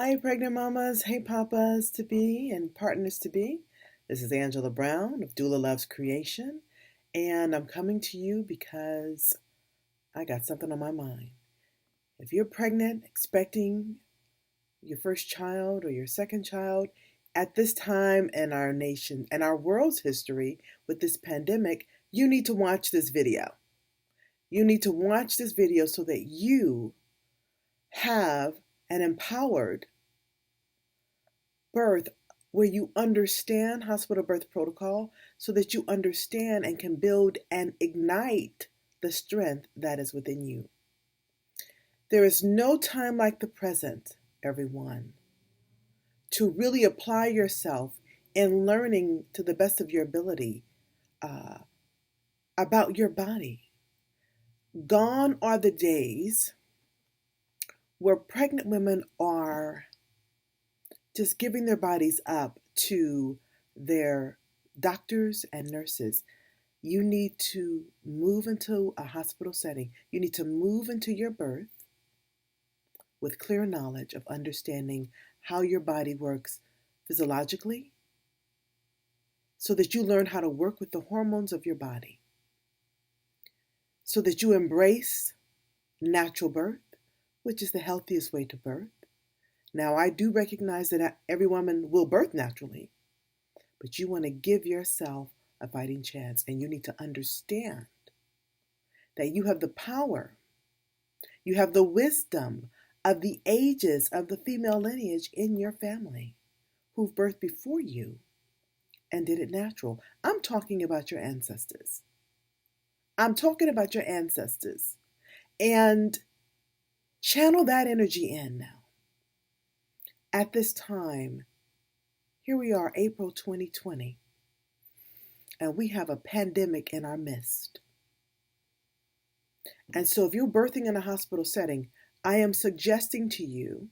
Hi, pregnant mamas. Hey, papas to be and partners to be. This is Angela Brown of DoulaLove'sCreation, and I'm coming to you because I got something on my mind. If you're pregnant, expecting your first child or your second child, at this time in our nation and our world's history with this pandemic, you need to watch this video. You need to watch this video so that you have an empowered birth where you understand hospital birth protocol so that you understand and can build and ignite the strength that is within you. There is no time like the present, everyone, to really apply yourself in learning to the best of your ability uh, about your body. Gone are the days where pregnant women are just giving their bodies up to their doctors and nurses. You need to move into a hospital setting. You need to move into your birth with clear knowledge of understanding how your body works physiologically so that you learn how to work with the hormones of your body, so that you embrace natural birth, which is the healthiest way to birth. Now, I do recognize that every woman will birth naturally, but you want to give yourself a fighting chance, and you need to understand that you have the power, you have the wisdom of the ages of the female lineage in your family who've birthed before you and did it natural. I'm talking about your ancestors. I'm talking about your ancestors. And channel that energy in now. At this time, here we are, April 2020, and we have a pandemic in our midst. And so if you're birthing in a hospital setting, I am suggesting to you,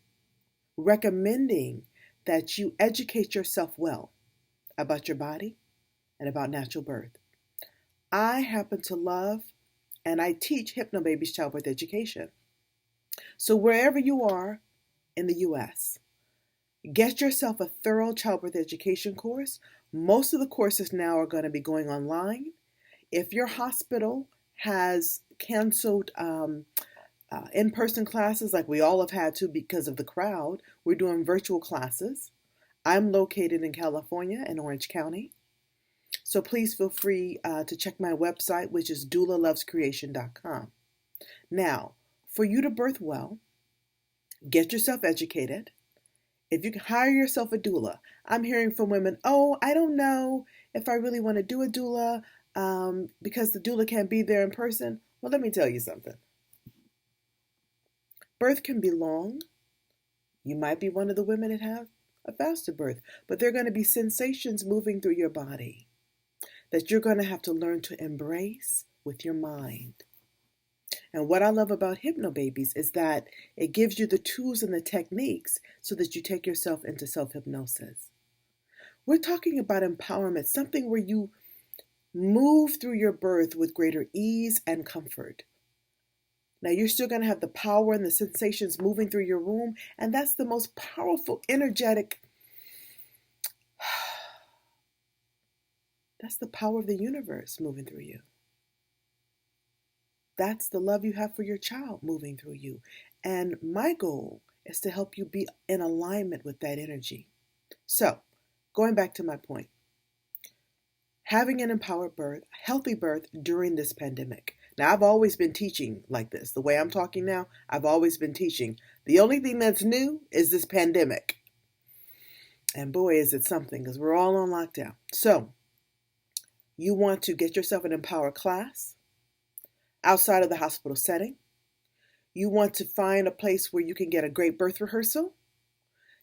recommending that you educate yourself well about your body and about natural birth. I happen to love and I teach hypnobabies childbirth education. So wherever you are in the U.S., get yourself a thorough childbirth education course. Most of the courses now are going to be going online. If your hospital has canceled in-person classes, like we all have had to because of the crowd, we're doing virtual classes. I'm located in California in Orange County. So please feel free to check my website, which is DoulaLove'sCreation.com. Now, for you to birth well, get yourself educated. If you can hire yourself a doula, I'm hearing from women, oh, I don't know if I really want to do a doula because the doula can't be there in person. Well, let me tell you something. Birth can be long. You might be one of the women that have a faster birth, but there are going to be sensations moving through your body that you're going to have to learn to embrace with your mind. And what I love about hypnobabies is that it gives you the tools and the techniques so that you take yourself into self-hypnosis. We're talking about empowerment, something where you move through your birth with greater ease and comfort. Now, you're still going to have the power and the sensations moving through your womb, and that's the most powerful, energetic, that's the power of the universe moving through you. That's the love you have for your child moving through you. And my goal is to help you be in alignment with that energy. So, going back to my point, having an empowered birth, healthy birth during this pandemic. Now, I've always been teaching like this. The way I'm talking now, I've always been teaching. The only thing that's new is this pandemic. And boy, is it something, because we're all on lockdown. So, you want to get yourself an empowered class outside of the hospital setting. You want to find a place where you can get a great birth rehearsal.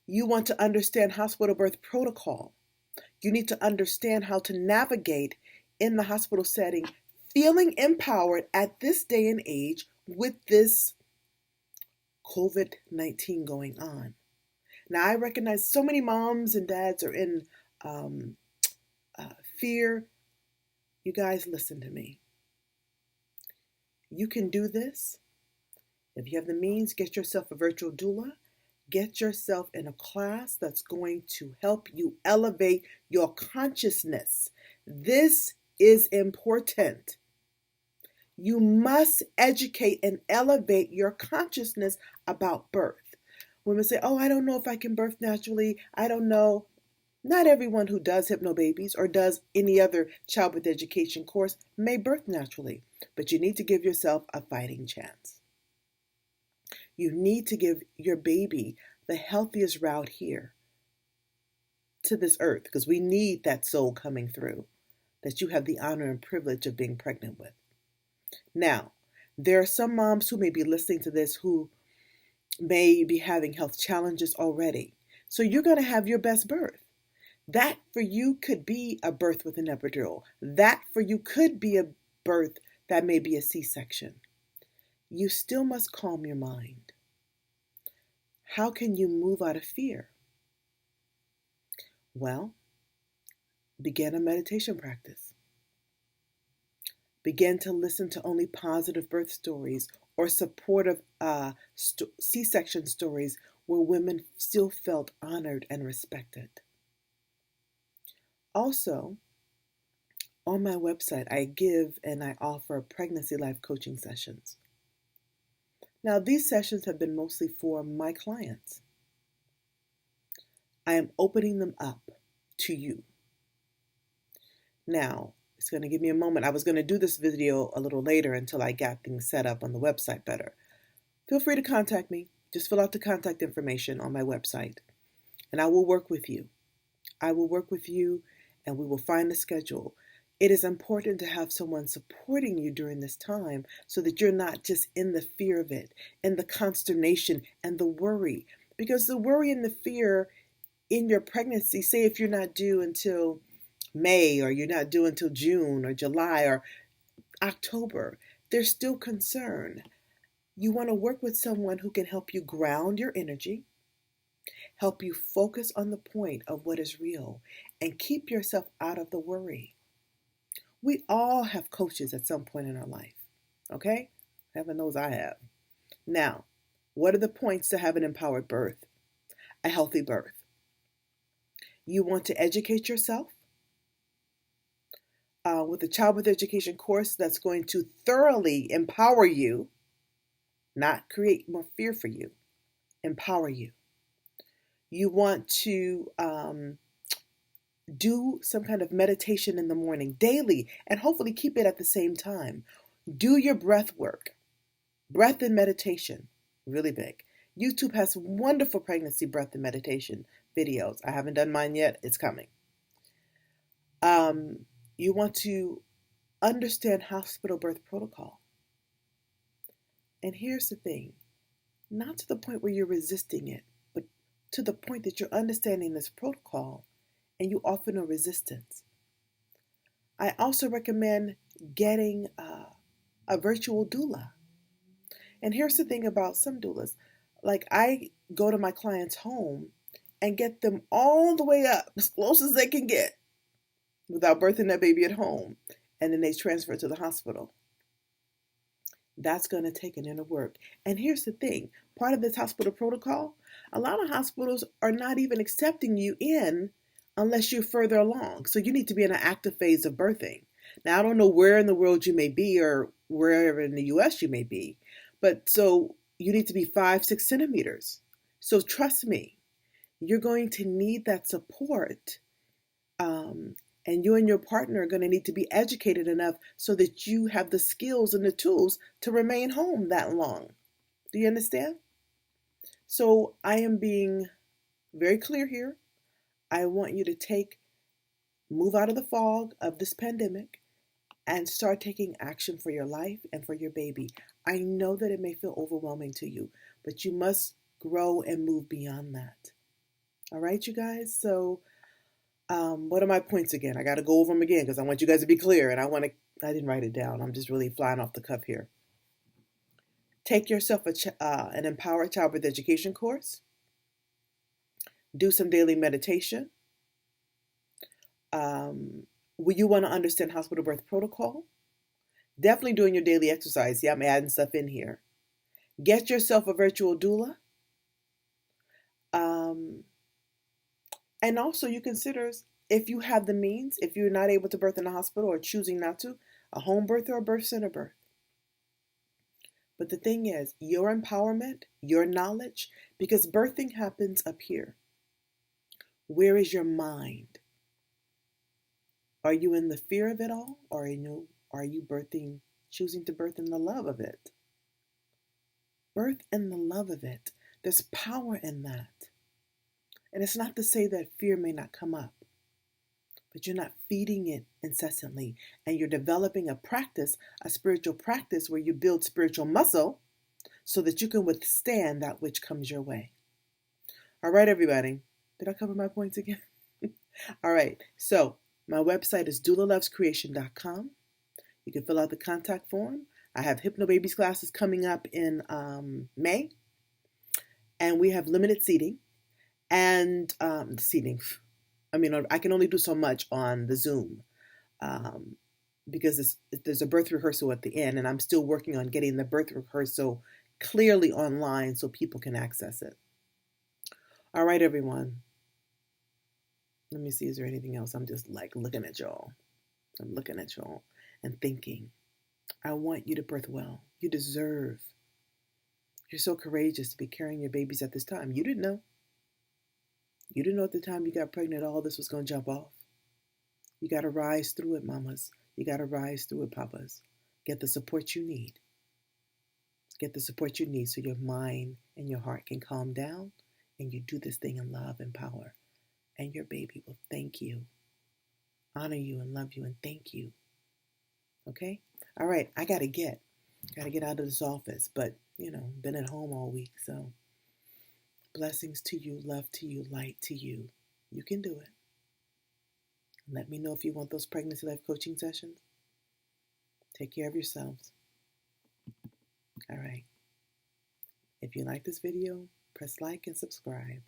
You want to understand hospital birth protocol. You need to understand how to navigate in the hospital setting, feeling empowered at this day and age with this COVID-19 going on. Now, I recognize so many moms and dads are in fear. You guys, listen to me. You can do this. If you have the means, get yourself a virtual doula. Get yourself in a class that's going to help you elevate your consciousness. This is important. You must educate and elevate your consciousness about birth. Women say, oh, I don't know if I can birth naturally. I don't know. Not everyone who does hypnobabies or does any other childbirth education course may birth naturally, but you need to give yourself a fighting chance. You need to give your baby the healthiest route here to this earth, because we need that soul coming through that you have the honor and privilege of being pregnant with. Now, there are some moms who may be listening to this who may be having health challenges already. So you're going to have your best birth. That for you could be a birth with an epidural. That for you could be a birth that may be a C-section. You still must calm your mind. How can you move out of fear? Well, begin a meditation practice. Begin to listen to only positive birth stories or supportive C-section stories where women still felt honored and respected. Also, on my website, I give and I offer pregnancy life coaching sessions. Now, these sessions have been mostly for my clients. I am opening them up to you. Now, it's going to give me a moment. I was going to do this video a little later until I got things set up on the website better. Feel free to contact me. Just fill out the contact information on my website, and I will work with you. I will work with you, and we will find a schedule. It is important to have someone supporting you during this time so that you're not just in the fear of it, and the consternation and the worry. Because the worry and the fear in your pregnancy, say if you're not due until May, or you're not due until June or July or October, there's still concern. You want to work with someone who can help you ground your energy, help you focus on the point of what is real, and keep yourself out of the worry. We all have coaches at some point in our life, okay? Heaven knows I have. Now, what are the points to have an empowered birth, a healthy birth? You want to educate yourself with a childbirth education course that's going to thoroughly empower you, not create more fear for you, empower you. You want to do some kind of meditation in the morning daily, and hopefully keep it at the same time. Do your breath work. Breath and meditation, really big. YouTube has wonderful pregnancy breath and meditation videos. I haven't done mine yet. It's coming. You want to understand hospital birth protocol. And here's the thing, not to the point where you're resisting it, but to the point that you're understanding this protocol and you offer no resistance. I also recommend getting a virtual doula. And here's the thing about some doulas. Like, I go to my client's home and get them all the way up, as close as they can get, without birthing that baby at home. And then they transfer to the hospital. That's going to take an inner work. And here's the thing. Part of this hospital protocol, a lot of hospitals are not even accepting you in unless you're further along. So you need to be in an active phase of birthing. Now, I don't know where in the world you may be or wherever in the U.S. you may be, but so you need to be 5-6 centimeters. So trust me, you're going to need that support. And you and your partner are going to need to be educated enough so that you have the skills and the tools to remain home that long. Do you understand? So I am being very clear here. I want you to move out of the fog of this pandemic and start taking action for your life and for your baby. I know that it may feel overwhelming to you, but you must grow and move beyond that. All right, you guys? So what are my points again? I got to go over them again because I want you guys to be clear, and I didn't write it down. I'm just really flying off the cuff here. Take yourself an empowered childbirth education course. Do some daily meditation. You want to understand hospital birth protocol. Definitely doing your daily exercise. Yeah, I'm adding stuff in here. Get yourself a virtual doula. And also you consider, if you have the means, if you're not able to birth in a hospital or choosing not to, a home birth or a birth center birth. But the thing is, your empowerment, your knowledge, because birthing happens up here. Where is your mind? Are you in the fear of it all? Or are you birthing, choosing to birth in the love of it? Birth in the love of it. There's power in that. And it's not to say that fear may not come up, but you're not feeding it incessantly, and you're developing a practice, a spiritual practice where you build spiritual muscle so that you can withstand that which comes your way. All right, everybody. Did I cover my points again? All right. So my website is DoulaLove'sCreation.com. You can fill out the contact form. I have Hypnobabies classes coming up in May, and we have limited seating. And seating, I can only do so much on the Zoom because there's a birth rehearsal at the end, and I'm still working on getting the birth rehearsal clearly online so people can access it. All right, everyone. Let me see, is there anything else? I'm just like looking at y'all. I'm looking at y'all and thinking, I want you to birth well. You deserve. You're so courageous to be carrying your babies at this time. You didn't know. You didn't know at the time you got pregnant all this was going to jump off. You got to rise through it, mamas. You got to rise through it, papas. Get the support you need. Get the support you need so your mind and your heart can calm down and you do this thing in love and power. And your baby will thank you, honor you, and love you, and thank you. Okay? All right, I got to get out of this office, but, been at home all week, so blessings to you, love to you, light to you. You can do it. Let me know if you want those pregnancy life coaching sessions. Take care of yourselves. All right. If you like this video, press like and subscribe.